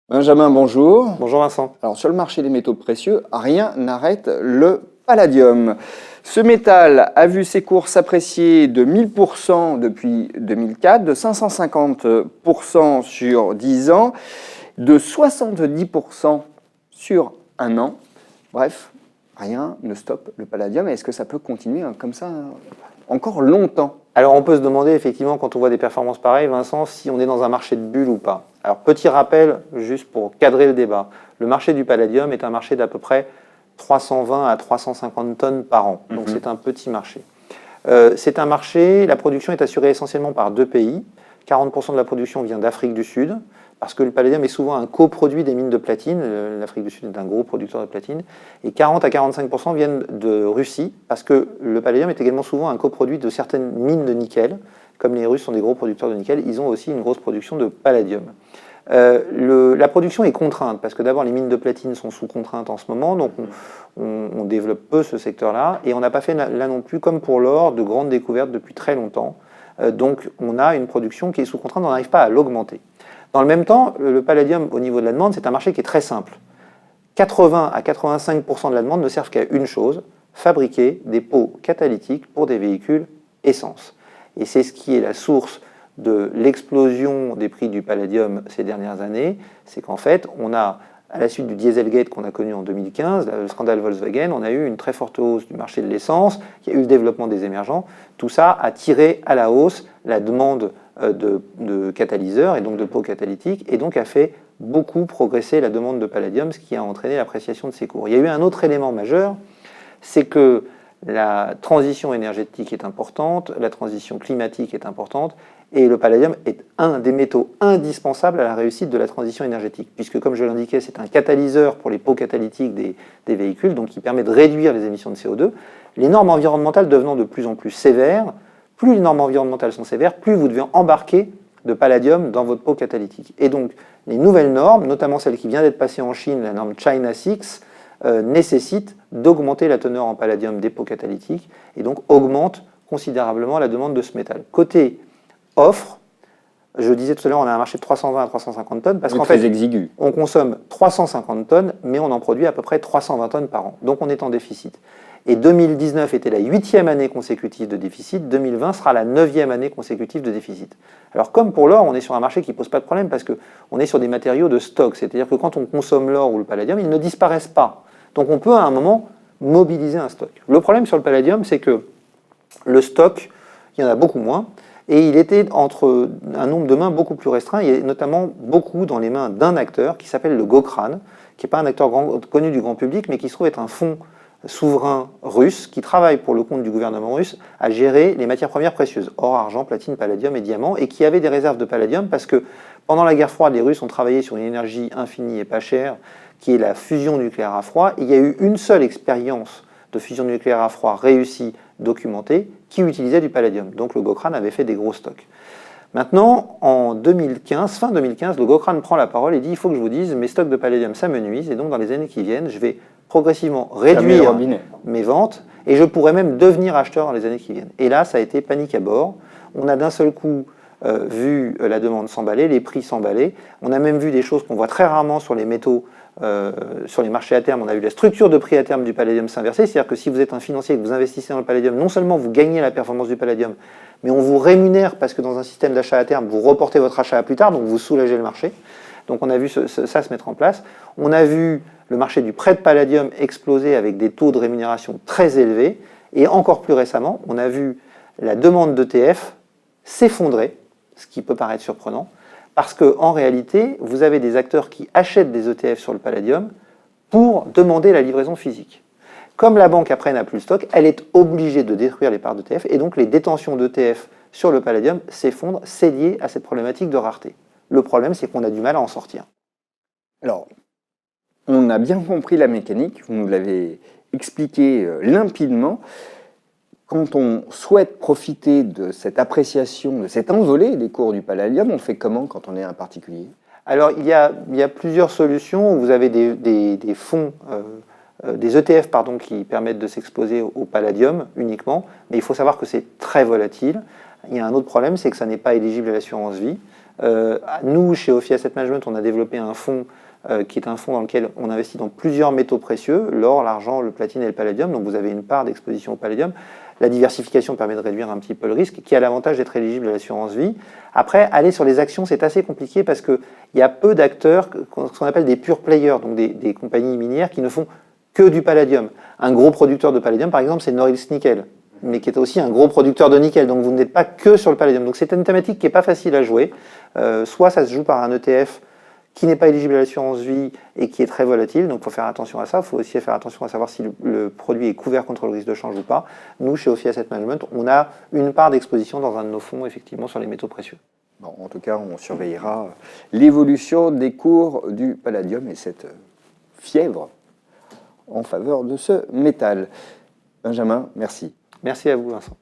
Benjamin, bonjour. Bonjour Vincent. Alors sur le marché des métaux précieux, rien n'arrête le palladium. Ce métal a vu ses cours s'apprécier de 1000% depuis 2004, de 550% sur 10 ans, de 70% sur un an. Bref, rien ne stoppe le palladium. Est-ce que ça peut continuer comme ça encore longtemps? Alors on peut se demander effectivement quand on voit des performances pareilles, Vincent, si on est dans un marché de bulles ou pas. Alors petit rappel, juste pour cadrer le débat, le marché du palladium est un marché d'à peu près 320 à 350 tonnes par an, donc c'est un petit marché. C'est un marché, la production est assurée essentiellement par deux pays, 40% de la production vient d'Afrique du Sud, parce que le palladium est souvent un coproduit des mines de platine, l'Afrique du Sud est un gros producteur de platine, et 40 à 45% viennent de Russie, parce que le palladium est également souvent un coproduit de certaines mines de nickel, comme les Russes sont des gros producteurs de nickel, ils ont aussi une grosse production de palladium. La production est contrainte, parce que d'abord les mines de platine sont sous contrainte en ce moment, donc on développe peu ce secteur-là, et on n'a pas fait là non plus, comme pour l'or, de grandes découvertes depuis très longtemps. Donc on a une production qui est sous contrainte, on n'arrive pas à l'augmenter. Dans le même temps, le palladium, au niveau de la demande, c'est un marché qui est très simple. 80 à 85% de la demande ne servent qu'à une chose, fabriquer des pots catalytiques pour des véhicules essence. Et c'est ce qui est la source de l'explosion des prix du palladium ces dernières années, c'est qu'en fait, on a, à la suite du Dieselgate qu'on a connu en 2015, le scandale Volkswagen, on a eu une très forte hausse du marché de l'essence, il y a eu le développement des émergents. Tout ça a tiré à la hausse la demande de catalyseurs et donc de pots catalytiques, et donc a fait beaucoup progresser la demande de palladium, ce qui a entraîné l'appréciation de ses cours. Il y a eu un autre élément majeur, c'est que la transition énergétique est importante, la transition climatique est importante, et le palladium est un des métaux indispensables à la réussite de la transition énergétique, puisque comme je l'indiquais, c'est un catalyseur pour les pots catalytiques des véhicules, donc qui permet de réduire les émissions de CO2. Les normes environnementales devenant de plus en plus sévères, plus les normes environnementales sont sévères, plus vous devez embarquer de palladium dans votre pot catalytique. Et donc, les nouvelles normes, notamment celle qui vient d'être passée en Chine, la norme China 6, nécessitent d'augmenter la teneur en palladium des pots catalytiques et donc augmente considérablement la demande de ce métal. Côté offre, je disais tout à l'heure, on a un marché de 320 à 350 tonnes parce qu'en fait, on consomme 350 tonnes, mais on en produit à peu près 320 tonnes par an. Donc on est en déficit. Et 2019 était la 8e année consécutive de déficit, 2020 sera la 9e année consécutive de déficit. Alors comme pour l'or, on est sur un marché qui ne pose pas de problème parce qu'on est sur des matériaux de stock, c'est-à-dire que quand on consomme l'or ou le palladium, ils ne disparaissent pas. Donc on peut à un moment mobiliser un stock. Le problème sur le palladium, c'est que le stock, il y en a beaucoup moins, et il était entre un nombre de mains beaucoup plus restreint, et notamment beaucoup dans les mains d'un acteur qui s'appelle le Gokran, qui n'est pas un acteur connu du grand public, mais qui se trouve être un fonds souverain russe qui travaille pour le compte du gouvernement russe à gérer les matières premières précieuses, or, argent, platine, palladium et diamant, et qui avait des réserves de palladium parce que pendant la guerre froide, les Russes ont travaillé sur une énergie infinie et pas chère, qui est la fusion nucléaire à froid. Il y a eu une seule expérience de fusion nucléaire à froid réussie, documentée, qui utilisait du palladium. Donc le Gokran avait fait des gros stocks. Maintenant, en 2015, fin 2015, le Gokran prend la parole et dit « il faut que je vous dise, mes stocks de palladium, ça me nuise, et donc dans les années qui viennent, je vais progressivement réduire mes ventes, et je pourrais même devenir acheteur dans les années qui viennent. » Et là, ça a été panique à bord. On a d'un seul coup vu la demande s'emballer, les prix s'emballer. On a même vu des choses qu'on voit très rarement sur les métaux, sur les marchés à terme. On a vu la structure de prix à terme du palladium s'inverser, c'est-à-dire que si vous êtes un financier et que vous investissez dans le palladium, non seulement vous gagnez la performance du palladium, mais on vous rémunère parce que dans un système d'achat à terme, vous reportez votre achat à plus tard, donc vous soulagez le marché. Donc on a vu ça se mettre en place. On a vu le marché du prêt de palladium exploser avec des taux de rémunération très élevés. Et encore plus récemment, on a vu la demande d'ETF s'effondrer, ce qui peut paraître surprenant, parce qu'en réalité, vous avez des acteurs qui achètent des ETF sur le palladium pour demander la livraison physique. Comme la banque après n'a plus le stock, elle est obligée de détruire les parts d'ETF, et donc les détentions d'ETF sur le palladium s'effondrent, c'est lié à cette problématique de rareté. Le problème, c'est qu'on a du mal à en sortir. Alors, on a bien compris la mécanique, vous nous l'avez expliqué limpidement. Quand on souhaite profiter de cette appréciation, de cette envolée des cours du palladium, on fait comment quand on est un particulier? Alors, il y a plusieurs solutions. Vous avez des fonds, des ETF pardon, qui permettent de s'exposer au palladium uniquement, mais il faut savoir que c'est très volatile. Il y a un autre problème, c'est que ça n'est pas éligible à l'assurance vie. Nous, chez Ophi Asset Management, on a développé un fonds qui est un fonds dans lequel on investit dans plusieurs métaux précieux, l'or, l'argent, le platine et le palladium. Donc vous avez une part d'exposition au palladium. La diversification permet de réduire un petit peu le risque, qui a l'avantage d'être éligible à l'assurance vie. Après, aller sur les actions, c'est assez compliqué parce qu'il y a peu d'acteurs, ce qu'on appelle des pure players, donc des compagnies minières qui ne font que du palladium. Un gros producteur de palladium, par exemple, c'est Norilsk Nickel, mais qui est aussi un gros producteur de nickel. Donc vous n'êtes pas que sur le palladium. Donc c'est une thématique qui n'est pas facile à jouer. Soit ça se joue par un ETF qui n'est pas éligible à l'assurance vie et qui est très volatile, donc il faut faire attention à ça. Il faut aussi faire attention à savoir si le produit est couvert contre le risque de change ou pas. Nous, chez Ophi Asset Management, on a une part d'exposition dans un de nos fonds, effectivement, sur les métaux précieux. Bon, en tout cas, on surveillera l'évolution des cours du palladium et cette fièvre en faveur de ce métal. Benjamin, merci. Merci à vous, Vincent.